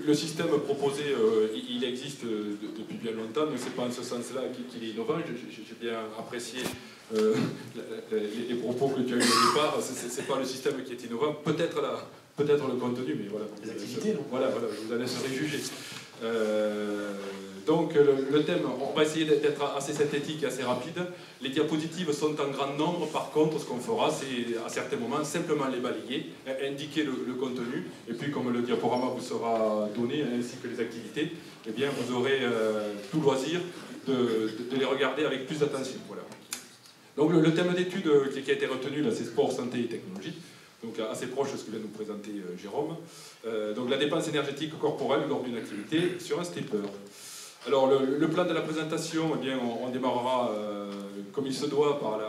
le système proposé, il existe depuis bien longtemps, mais ce n'est pas en ce sens-là qu'il est innovant. J'ai bien apprécié les propos que tu as eu au départ. Ce n'est pas le système qui est innovant, peut-être le contenu, mais voilà. Les activités, non? Voilà, je vous en laisserai juger. Donc le thème, on va essayer d'être assez synthétique et assez rapide. Les diapositives sont en grand nombre, par contre ce qu'on fera c'est à certains moments simplement les balayer, indiquer le contenu, et puis comme le diaporama vous sera donné, ainsi que les activités, eh bien vous aurez tout loisir de les regarder avec plus d'attention. Voilà. Donc le thème d'étude qui a été retenu là, c'est sport, santé et technologie. Donc assez proche de ce que vient de nous présenter Jérôme. Donc la dépense énergétique corporelle lors d'une activité sur un stepper. Alors le plan de la présentation, eh bien, on démarrera comme il se doit par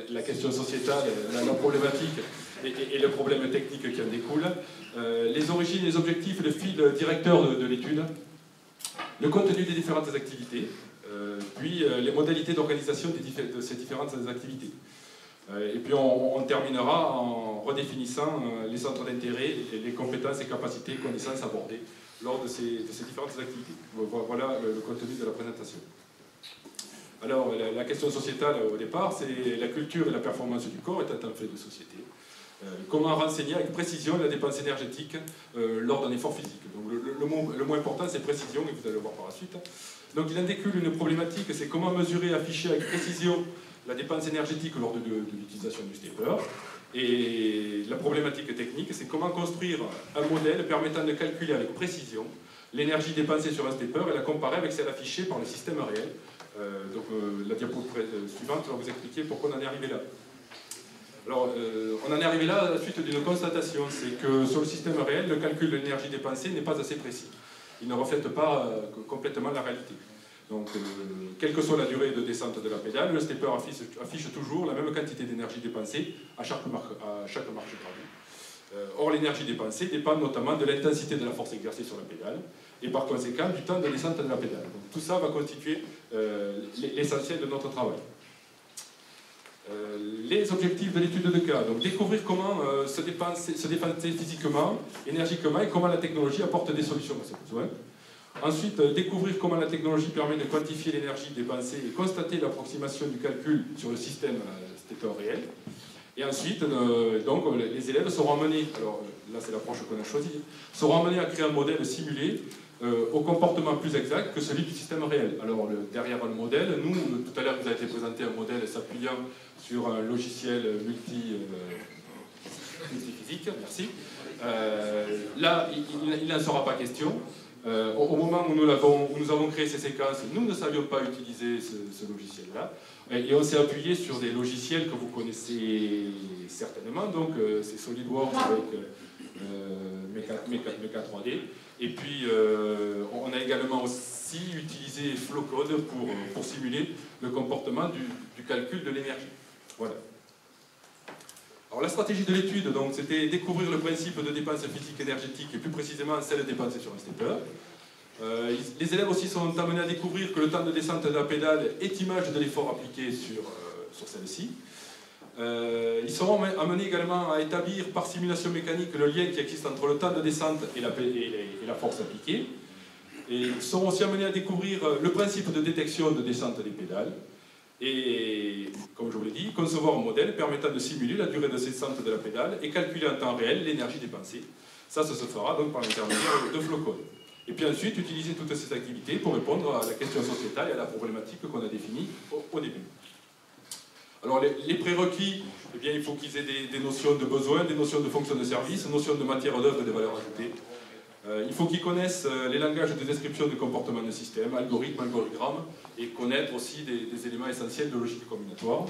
la question sociétale, la problématique et le problème technique qui en découle, les origines, les objectifs, le fil directeur de l'étude, le contenu des différentes activités, puis les modalités d'organisation de ces différentes activités. Et puis on terminera en redéfinissant les centres d'intérêt, les compétences et capacités, connaissances abordées lors de ces différentes activités. Voilà le contenu de la présentation. Alors la question sociétale au départ, c'est la culture et la performance du corps étant un fait de société. Comment renseigner avec précision la dépense énergétique lors d'un effort physique. Donc le mot important c'est précision, et vous allez le voir par la suite. Donc il en découle une problématique, c'est comment mesurer et afficher avec précision la dépense énergétique lors de l'utilisation du stepper. Et la problématique technique, c'est comment construire un modèle permettant de calculer avec précision l'énergie dépensée sur un stepper et la comparer avec celle affichée par le système réel. La diapo suivante va vous expliquer pourquoi on en est arrivé là. Alors, on en est arrivé là à la suite d'une constatation, c'est que sur le système réel, le calcul de l'énergie dépensée n'est pas assez précis. Il ne reflète pas complètement la réalité. Donc, quelle que soit la durée de descente de la pédale, le stepper affiche toujours la même quantité d'énergie dépensée à chaque marche gravée. Or, l'énergie dépensée dépend notamment de l'intensité de la force exercée sur la pédale et par conséquent du temps de descente de la pédale. Donc, tout ça va constituer l'essentiel de notre travail. Les objectifs de l'étude de cas, donc découvrir comment se dépenser physiquement, énergiquement et comment la technologie apporte des solutions à ces besoins. Ensuite, découvrir comment la technologie permet de quantifier l'énergie dépensée et constater l'approximation du calcul sur le système stepper réel. Et ensuite, donc, les élèves seront amenés, alors là c'est l'approche qu'on a choisie, seront amenés à créer un modèle simulé au comportement plus exact que celui du système réel. Alors derrière le modèle, nous, tout à l'heure vous a été présenté un modèle s'appuyant sur un logiciel multiphysique, merci. Là, il n'en sera pas question. Au moment où nous avons créé ces séquences, nous ne savions pas utiliser ce logiciel-là. Et on s'est appuyé sur des logiciels que vous connaissez certainement, donc c'est SolidWorks avec Mecha 3D. Et puis on a également aussi utilisé Flowcode pour simuler le comportement du calcul de l'énergie. Voilà. Alors la stratégie de l'étude, c'était découvrir le principe de dépense physique énergétique et plus précisément celle dépensée sur un stepper. Les élèves aussi sont amenés à découvrir que le temps de descente de la pédale est image de l'effort appliqué sur celle-ci. Ils seront amenés également à établir par simulation mécanique le lien qui existe entre le temps de descente et la force appliquée. Et ils seront aussi amenés à découvrir le principe de détection de descente des pédales. Et, comme je vous l'ai dit, concevoir un modèle permettant de simuler la durée de descente de la pédale et calculer en temps réel l'énergie dépensée. Ça se fera donc par l'intermédiaire de Flowcode. Et puis ensuite, utiliser toutes ces activités pour répondre à la question sociétale et à la problématique qu'on a définie au début. Alors les prérequis, eh bien, il faut qu'ils aient des notions de besoins, des notions de fonction de service, notions de matière d'œuvre et de valeur ajoutée. Il faut qu'ils connaissent les langages de description de comportement de système, algorithmes, algorithmes, et connaître aussi des éléments essentiels de logique combinatoire.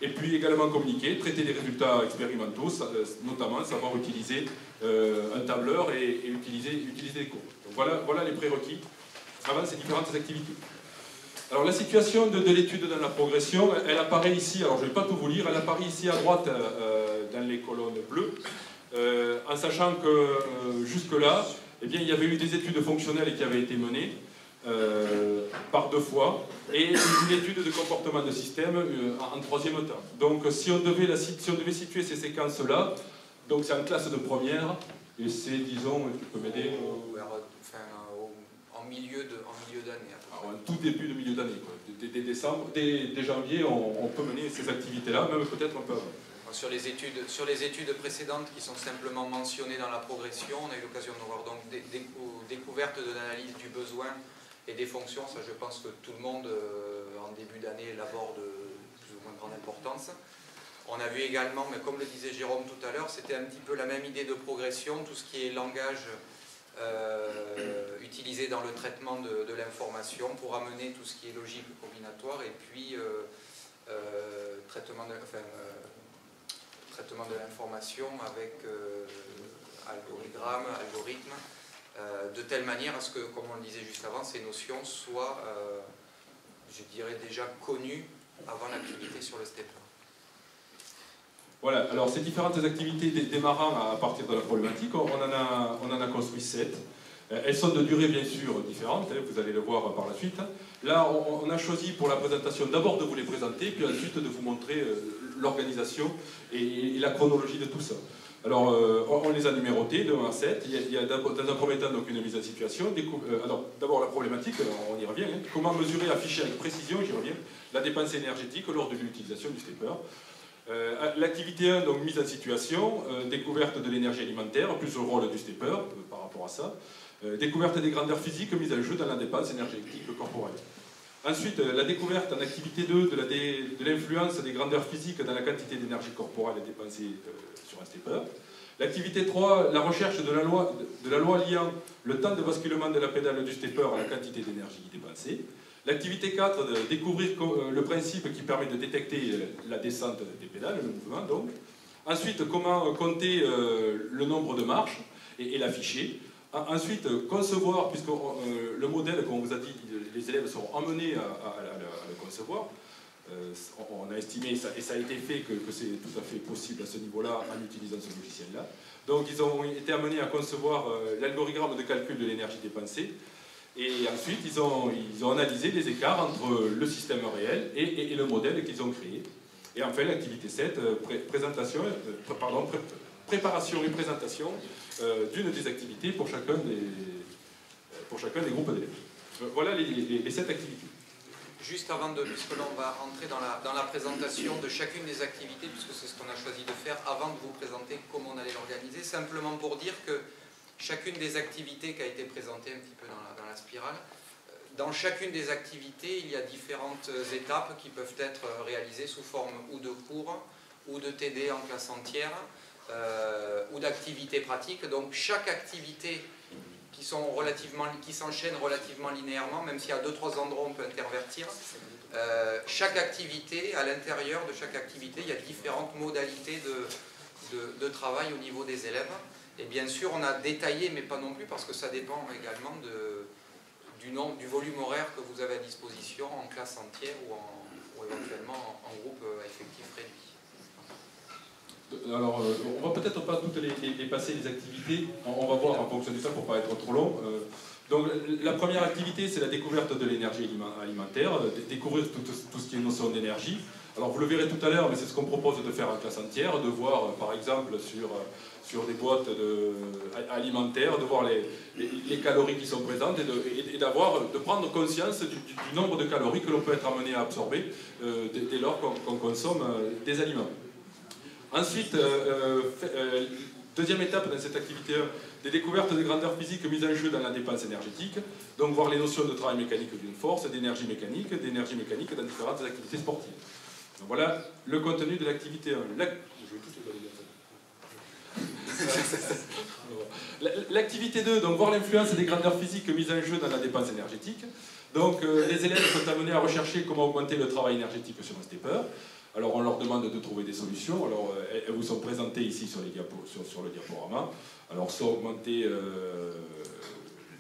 Et puis également communiquer, traiter des résultats expérimentaux, notamment savoir utiliser un tableur et utiliser des cours. Donc voilà les prérequis avant ces différentes activités. Alors la situation de l'étude dans la progression, elle apparaît ici, alors je ne vais pas tout vous lire, elle apparaît ici à droite dans les colonnes bleues, en sachant que jusque-là, eh bien, il y avait eu des études fonctionnelles qui avaient été menées par 2 fois, et une étude de comportement de système en 3e temps. Donc si on devait situer ces séquences-là, donc c'est en classe de première, et c'est, disons, tu peux m'aider en milieu d'année. En tout début de milieu d'année. Dès décembre, dès janvier, on peut mener ces activités-là, même peut-être un peu avant. Sur les études précédentes qui sont simplement mentionnées dans la progression, on a eu l'occasion de voir donc découverte de l'analyse du besoin et des fonctions. Ça, je pense que tout le monde, en début d'année, l'aborde de plus ou moins grande importance. On a vu également, mais comme le disait Jérôme tout à l'heure, c'était un petit peu la même idée de progression, tout ce qui est langage utilisé dans le traitement de l'information pour amener tout ce qui est logique combinatoire et puis traitement de l'information avec algorithme, de telle manière à ce que, comme on le disait juste avant, ces notions soient, je dirais, déjà connues avant l'activité sur le stepper. Voilà, alors ces différentes activités démarrant à partir de la problématique, on en a construit 7. Elles sont de durée bien sûr différentes, vous allez le voir par la suite. Là, on a choisi pour la présentation d'abord de vous les présenter, puis ensuite de vous montrer l'organisation et la chronologie de tout ça. Alors, on les a numérotés de 1 à 7. Il y a dans un premier temps donc, une mise en situation. Alors, d'abord la problématique, on y revient. Comment mesurer, afficher avec précision, j'y reviens, la dépense énergétique lors de l'utilisation du stepper. L'activité 1, donc mise en situation, découverte de l'énergie alimentaire, plus le rôle du stepper par rapport à ça. Découverte des grandeurs physiques, mise en jeu dans la dépense énergétique corporelle. Ensuite, la découverte en activité 2 de l'influence des grandeurs physiques dans la quantité d'énergie corporelle dépensée sur un stepper. L'activité 3, la recherche de la loi liant le temps de basculement de la pédale du stepper à la quantité d'énergie dépensée. L'activité 4, découvrir le principe qui permet de détecter la descente des pédales, le mouvement donc. Ensuite, comment compter le nombre de marches et l'afficher. Ensuite, concevoir, puisque le modèle, comme on vous a dit, les élèves seront emmenés à le concevoir. On a estimé, et ça a été fait, que c'est tout à fait possible à ce niveau-là en utilisant ce logiciel-là. Donc ils ont été amenés à concevoir l'algorithme de calcul de l'énergie dépensée. Et ensuite, ils ont analysé les écarts entre le système réel et le modèle qu'ils ont créé. Et enfin, l'activité 7, préparation et présentation d'une des activités pour chacun des groupes d'élèves. Voilà les 7 activités. Juste avant puisque là on va entrer dans la présentation de chacune des activités, puisque c'est ce qu'on a choisi de faire avant de vous présenter comment on allait l'organiser, simplement pour dire que chacune des activités qui a été présentée un petit peu dans la spirale, dans chacune des activités, il y a différentes étapes qui peuvent être réalisées sous forme ou de cours, ou de TD en classe entière, ou d'activités pratiques. Donc chaque activité qui s'enchaîne relativement linéairement, même s'il y a 2-3 endroits où on peut intervertir, chaque activité, à l'intérieur de chaque activité, il y a différentes modalités de travail au niveau des élèves. Et bien sûr, on a détaillé, mais pas non plus, parce que ça dépend également du volume horaire que vous avez à disposition en classe entière ou éventuellement en groupe à effectif réduit. Alors, on va peut-être pas toutes les passer, les activités, on va voir en fonction de ça pour ne pas être trop long. Donc, la première activité, c'est la découverte de l'énergie alimentaire, découvrir tout ce qui est notion d'énergie. Alors, vous le verrez tout à l'heure, mais c'est ce qu'on propose de faire en classe entière, de voir, par exemple, sur des boîtes alimentaires, de voir les calories qui sont présentes et de prendre conscience du nombre de calories que l'on peut être amené à absorber dès lors qu'on consomme des aliments. Ensuite, deuxième étape dans cette activité 1, des découvertes de grandeurs physiques mises en jeu dans la dépense énergétique, donc voir les notions de travail mécanique d'une force, d'énergie mécanique dans différentes activités sportives. Donc voilà le contenu de l'activité 1. L'activité 2, donc voir l'influence des grandeurs physiques mises en jeu dans la dépense énergétique. Donc les élèves sont amenés à rechercher comment augmenter le travail énergétique sur un stepper. Alors on leur demande de trouver des solutions. Alors elles vous sont présentées ici sur le diaporama. Alors soit augmenter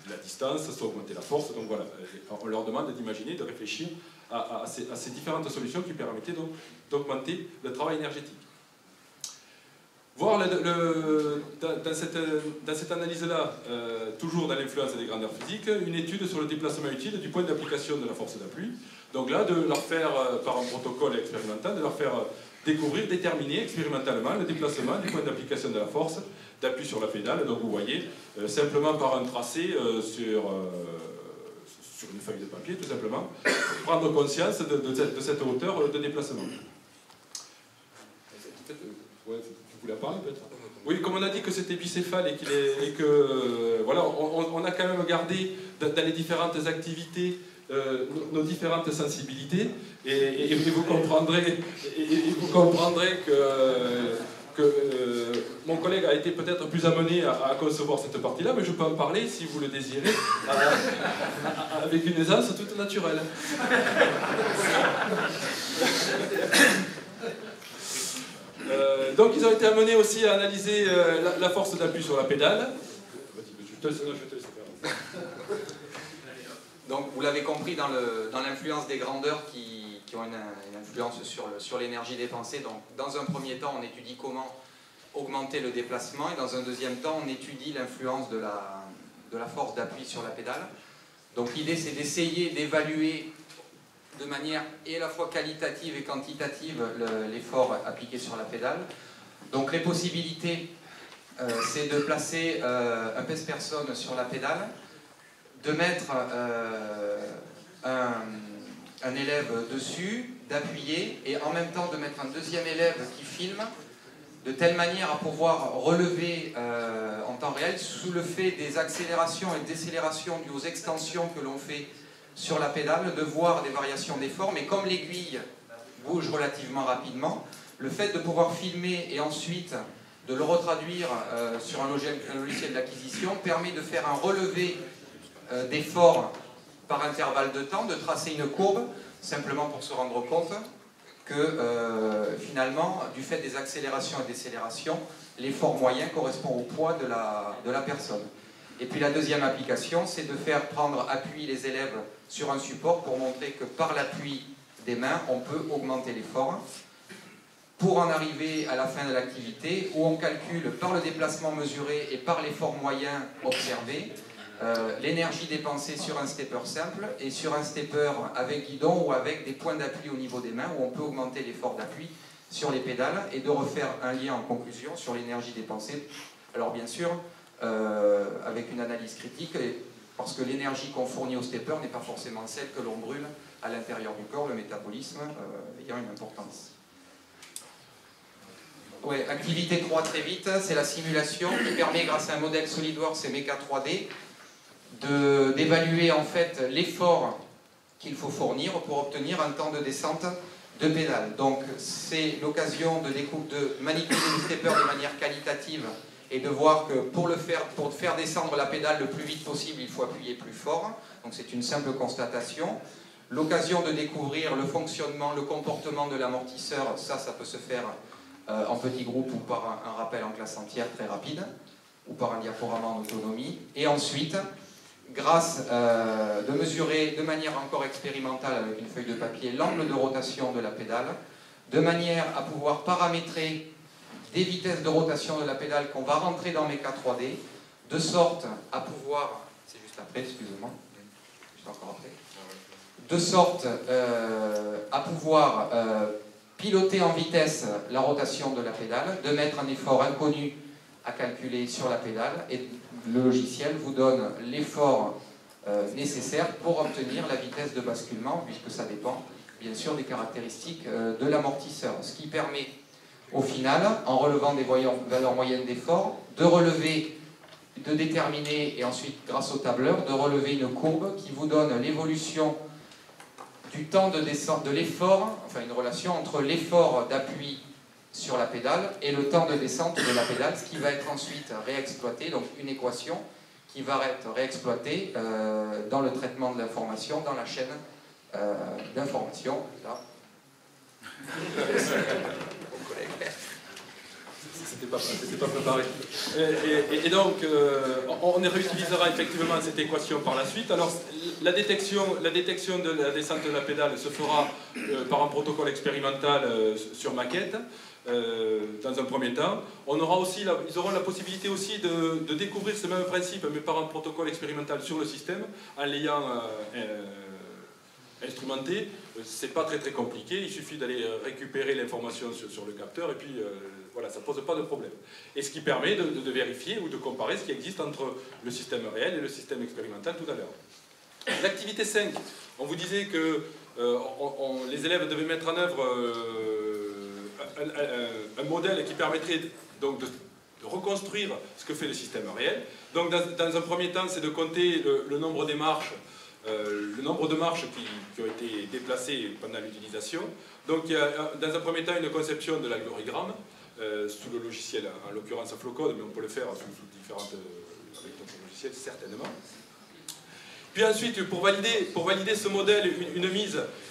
la distance, soit augmenter la force. Donc voilà, on leur demande d'imaginer, de réfléchir à ces différentes solutions qui permettaient donc d'augmenter le travail énergétique. Voir dans cette analyse-là, toujours dans l'influence des grandeurs physiques, une étude sur le déplacement utile du point d'application de la force d'appui. Donc là, de leur faire, par un protocole expérimental, de leur faire découvrir, déterminer expérimentalement le déplacement du point d'application de la force d'appui sur la pédale. Donc vous voyez, simplement par un tracé sur une feuille de papier, tout simplement, prendre conscience de cette hauteur de déplacement. Ouais, tu voulais parler peut-être? Oui, comme on a dit que c'était bicéphale et que voilà, on a quand même gardé dans les différentes activités nos différentes sensibilités et vous comprendrez que mon collègue a été peut-être plus amené à concevoir cette partie-là, mais je peux en parler si vous le désirez, avec une aisance toute naturelle. Donc ils ont été amenés aussi à analyser la force d'appui sur la pédale. Donc vous l'avez compris dans l'influence des grandeurs qui ont une influence sur l'énergie dépensée. Donc dans un premier temps, on étudie comment augmenter le déplacement et dans un deuxième temps, on étudie l'influence de la force d'appui sur la pédale. Donc l'idée, c'est d'essayer d'évaluer de manière et à la fois qualitative et quantitative l'effort appliqué sur la pédale. Donc les possibilités, c'est de placer un pèse-personne sur la pédale, de mettre un élève dessus, d'appuyer et en même temps de mettre un deuxième élève qui filme de telle manière à pouvoir relever en temps réel sous le fait des accélérations et décélérations dues aux extensions que l'on fait sur la pédale, de voir des variations d'effort, mais comme l'aiguille bouge relativement rapidement, le fait de pouvoir filmer et ensuite de le retraduire sur un logiciel d'acquisition permet de faire un relevé d'effort par intervalle de temps, de tracer une courbe, simplement pour se rendre compte que finalement, du fait des accélérations et décélérations, l'effort moyen correspond au poids de la personne. Et puis la deuxième application, c'est de faire prendre appui les élèves sur un support pour montrer que par l'appui des mains, on peut augmenter l'effort, pour en arriver à la fin de l'activité, où on calcule par le déplacement mesuré et par l'effort moyen observé, l'énergie dépensée sur un stepper simple et sur un stepper avec guidon ou avec des points d'appui au niveau des mains, où on peut augmenter l'effort d'appui sur les pédales et de refaire un lien en conclusion sur l'énergie dépensée. Alors bien sûr, avec une analyse critique, parce que l'énergie qu'on fournit au stepper n'est pas forcément celle que l'on brûle à l'intérieur du corps, le métabolisme ayant une importance. Ouais, activité 3 très vite, c'est la simulation qui permet, grâce à un modèle SolidWorks et Mecha 3D, d'évaluer en fait l'effort qu'il faut fournir pour obtenir un temps de descente de pédale. Donc c'est l'occasion de manipuler le stepper de manière qualitative et de voir que pour faire descendre la pédale le plus vite possible, il faut appuyer plus fort. Donc c'est une simple constatation. L'occasion de découvrir le fonctionnement, le comportement de l'amortisseur, ça peut se faire en petit groupe ou par un rappel en classe entière très rapide, ou par un diaporama en autonomie. Et ensuite, grâce de mesurer de manière encore expérimentale avec une feuille de papier l'angle de rotation de la pédale, de manière à pouvoir paramétrer des vitesses de rotation de la pédale qu'on va rentrer dans Mecha 3D, de sorte à pouvoir... C'est juste après, excusez-moi. Juste encore après. De sorte à pouvoir piloter en vitesse la rotation de la pédale, de mettre un effort inconnu à calculer sur la pédale, et le logiciel vous donne l'effort nécessaire pour obtenir la vitesse de basculement, puisque ça dépend bien sûr des caractéristiques de l'amortisseur. Ce qui permet au final, en relevant des valeurs moyennes d'effort, de déterminer, et ensuite grâce au tableur, de relever une courbe qui vous donne l'évolution du temps de descente de l'effort, enfin une relation entre l'effort d'appui sur la pédale et le temps de descente de la pédale, ce qui va être ensuite réexploité, donc une équation qui va être réexploitée dans le traitement de l'information, dans la chaîne d'information. C'était pas préparé. Et donc, on réutilisera effectivement cette équation par la suite. Alors, la détection de la descente de la pédale se fera par un protocole expérimental sur maquette, dans un premier temps. Ils auront la possibilité aussi de découvrir ce même principe, mais par un protocole expérimental sur le système, en l'ayant instrumenté, c'est pas très compliqué, il suffit d'aller récupérer l'information sur le capteur et puis voilà, ça pose pas de problème. Et ce qui permet de vérifier ou de comparer ce qui existe entre le système réel et le système expérimental tout à l'heure. L'activité 5, on vous disait que les élèves devaient mettre en œuvre un modèle qui permettrait donc de reconstruire ce que fait le système réel. Donc dans un premier temps, c'est de compter le nombre des marches, le nombre de marches qui ont été déplacées pendant l'utilisation. Donc il y a dans un premier temps une conception de l'algorithme sous le logiciel, en l'occurrence Flowcode, mais on peut le faire sous différentes avec d'autres logiciels certainement. Puis ensuite, pour valider ce modèle,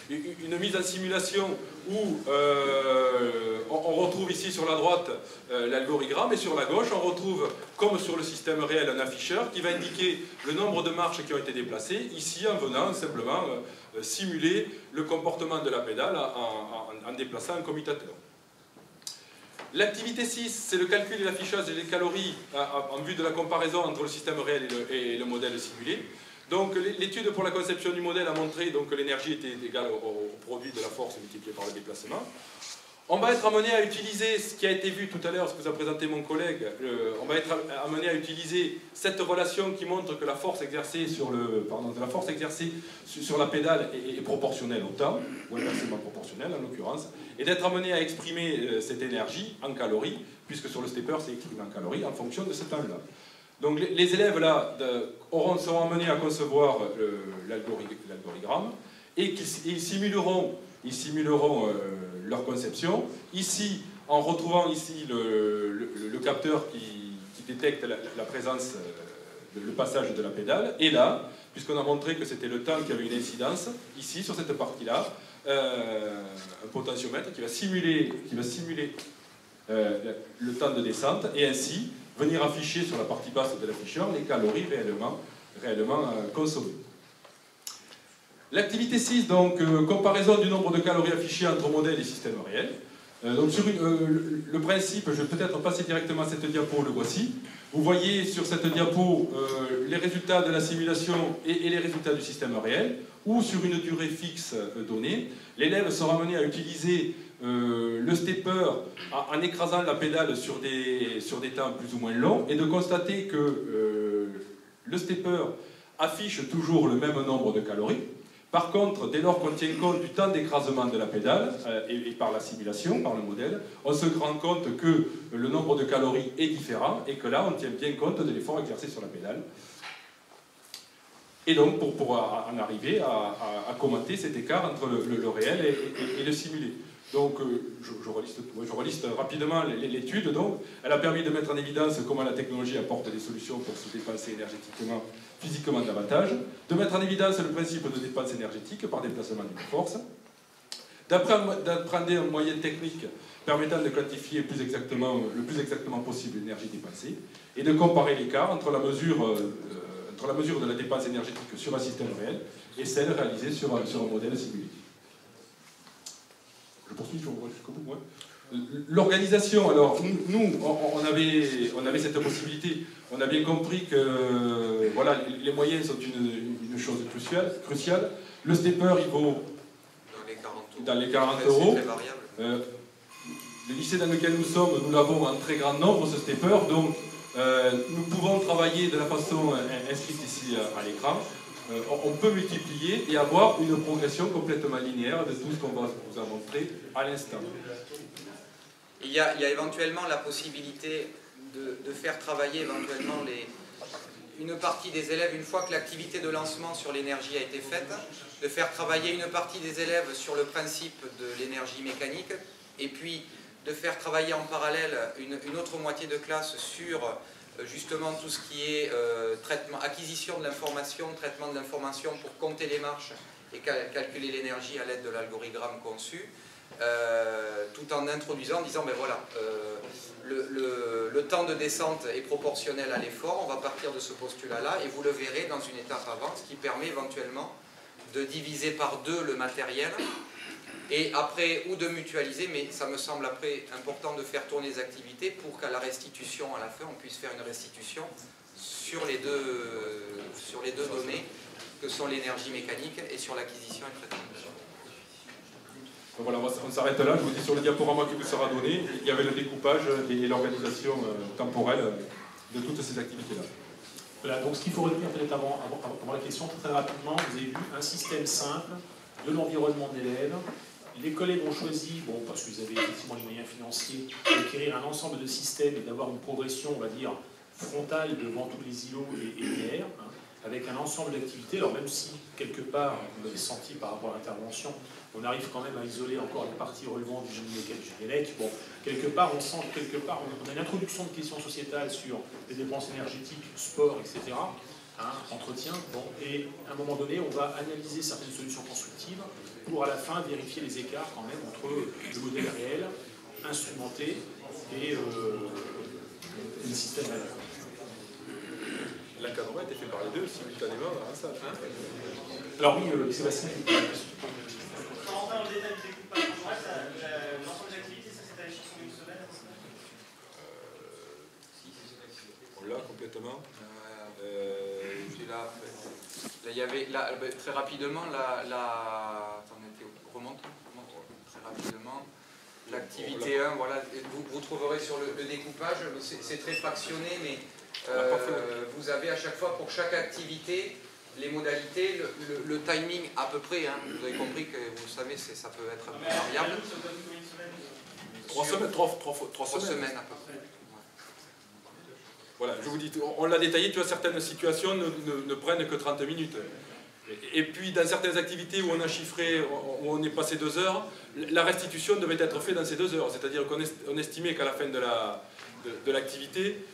une mise en simulation où on retrouve ici sur la droite l'algorithme et sur la gauche on retrouve, comme sur le système réel, un afficheur qui va indiquer le nombre de marches qui ont été déplacées, ici en venant simplement simuler le comportement de la pédale en déplaçant un commutateur. L'activité 6, c'est le calcul et l'affichage des calories en vue de la comparaison entre le système réel et le modèle simulé. Donc l'étude pour la conception du modèle a montré donc, que l'énergie était égale au produit de la force multiplié par le déplacement. On va être amené à utiliser ce qui a été vu tout à l'heure, ce que vous a présenté mon collègue, on va être amené à utiliser cette relation qui montre que la force exercée sur, sur la pédale est proportionnelle au temps, ou inversement proportionnelle en l'occurrence, et d'être amené à exprimer cette énergie en calories, puisque sur le stepper c'est exprimé en calories, en fonction de ce temps-là. Donc les élèves là seront amenés à concevoir l'algorithme et ils simuleront leur conception. Ici, en retrouvant ici le capteur qui détecte la présence, le passage de la pédale, et là, puisqu'on a montré que c'était le temps qui avait une incidence, ici sur cette partie-là, un potentiomètre qui va simuler le temps de descente et ainsi venir afficher sur la partie basse de l'afficheur les calories réellement consommées. L'activité 6, donc, comparaison du nombre de calories affichées entre modèle et système réel. Donc sur le principe, je vais peut-être passer directement à cette diapo, le voici. Vous voyez sur cette diapo les résultats de la simulation et les résultats du système réel, ou sur une durée fixe donnée. L'élève sera amené à utiliser le stepper en écrasant la pédale sur des temps plus ou moins longs et de constater que le stepper affiche toujours le même nombre de calories. Par contre, dès lors qu'on tient compte du temps d'écrasement de la pédale et par la simulation, par le modèle, on se rend compte que le nombre de calories est différent et que là, on tient bien compte de l'effort exercé sur la pédale. Et donc, pour en arriver à commenter cet écart entre le réel et le simulé. Donc, je reliste rapidement l'étude. Donc, elle a permis de mettre en évidence comment la technologie apporte des solutions pour se dépenser énergétiquement, physiquement davantage, de mettre en évidence le principe de dépense énergétique par déplacement d'une force, d'apprendre un moyen technique permettant de quantifier le plus exactement possible l'énergie dépensée, et de comparer l'écart entre la mesure de la dépense énergétique sur un système réel et celle réalisée sur un modèle simulé. Je poursuis jusqu'au bout. Ouais. L'organisation, alors, nous, on avait cette possibilité. On a bien compris que voilà, les moyens sont une chose cruciale. Le stepper, il vaut dans les 40 €. Le lycée dans lequel nous sommes, nous l'avons en très grand nombre, ce stepper. Donc, nous pouvons travailler de la façon inscrite ici à l'écran. On peut multiplier et avoir une progression complètement linéaire de tout ce qu'on va vous a montré à l'instant. Il y a éventuellement la possibilité de faire travailler éventuellement une partie des élèves, une fois que l'activité de lancement sur l'énergie a été faite, de faire travailler une partie des élèves sur le principe de l'énergie mécanique, et puis de faire travailler en parallèle une autre moitié de classe sur justement tout ce qui est acquisition de l'information, traitement de l'information pour compter les marches et calculer l'énergie à l'aide de l'algorithme conçu, tout en introduisant, en disant ben voilà, le temps de descente est proportionnel à l'effort, on va partir de ce postulat-là et vous le verrez dans une étape avant, ce qui permet éventuellement de diviser par 2 le matériel et après, ou de mutualiser, mais ça me semble après important de faire tourner les activités pour qu'à la restitution, à la fin, on puisse faire une restitution sur les deux données que sont l'énergie mécanique et sur l'acquisition et le traitement. Donc voilà, on s'arrête là. Je vous dis sur le diaporama qui vous sera donné, il y avait le découpage et l'organisation temporelle de toutes ces activités-là. Voilà, donc ce qu'il faut retenir peut-être avant la question, très rapidement, vous avez vu un système simple de l'environnement de l'élève. Les collègues ont choisi, bon, parce qu'ils avaient effectivement les moyens financiers, d'acquérir un ensemble de systèmes et d'avoir une progression, on va dire, frontale devant tous les îlots et linéaires, hein, avec un ensemble d'activités. Alors même si, quelque part, vous l'avez senti par rapport à l'intervention, on arrive quand même à isoler encore les parties relevant du génie mécanique, du GELEC. Bon, quelque part, on sent on a une introduction de questions sociétales sur les dépenses énergétiques, sport, etc., hein, entretien. Bon, et à un moment donné, on va analyser certaines solutions constructives pour à la fin vérifier les écarts quand même entre le modèle réel, instrumenté et le système réel. L'encadrement a été fait par les deux simultanément dans la salle. Alors oui, Sébastien. Sans rentrer dans le détail du découpage, l'ensemble des activités, ça s'est allé sur une semaine. On l'a complètement. Là, il y avait, très rapidement, attendez, remonte très rapidement. L'activité 1, voilà, vous trouverez sur le découpage, c'est très fractionné, mais vous avez à chaque fois, pour chaque activité, les modalités, le timing à peu près, hein, vous avez compris que vous savez, ça peut être un peu variable. 3 semaines, 3 semaines à peu près. Voilà, je vous dis, on l'a détaillé, tu vois, certaines situations ne prennent que 30 minutes. Et puis, dans certaines activités où on a chiffré, où on est passé 2 heures, la restitution devait être faite dans ces 2 heures. C'est-à-dire qu'on estimait qu'à la fin de l'activité,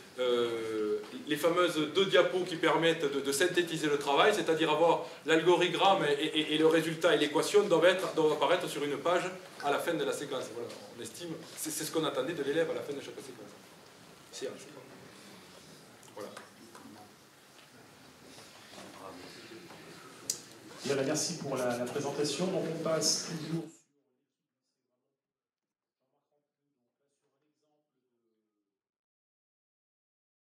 les fameuses 2 diapos qui permettent de synthétiser le travail, c'est-à-dire avoir l'algorithme et le résultat et l'équation doivent apparaître sur une page à la fin de la séquence. Voilà, on estime, c'est ce qu'on attendait de l'élève à la fin de chaque séquence. Voilà. Bien, merci pour la présentation. Donc on passe toujours.